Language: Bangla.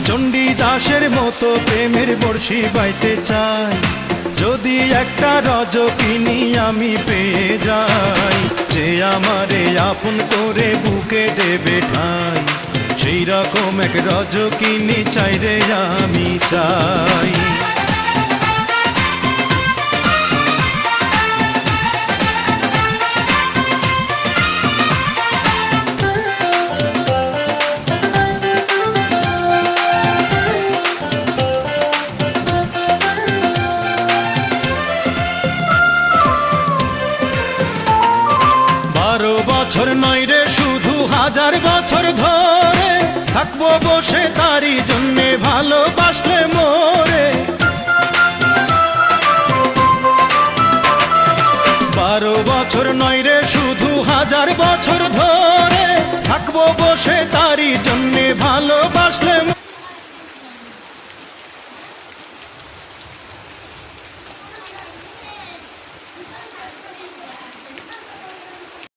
চণ্ডীদাসের মতো প্রেমের বর্ষি বাইতে চাই, যদি একটা রজকিনী আমি পেয়ে যাই, যে আমারে আপন করে বুকে দেবে ঠাই, সেই রকম এক রজকিনী চাই রে আমি চাই। বছর নয় রে শুধু 1000 বছর ধরে থাকবো বসে তারই জন্যে ভালোবাসলে মোরে। 12 বছর নয় রে শুধু 1000 বছর ধরে থাকবো বসে তারই জন্যে ভালোবাসলে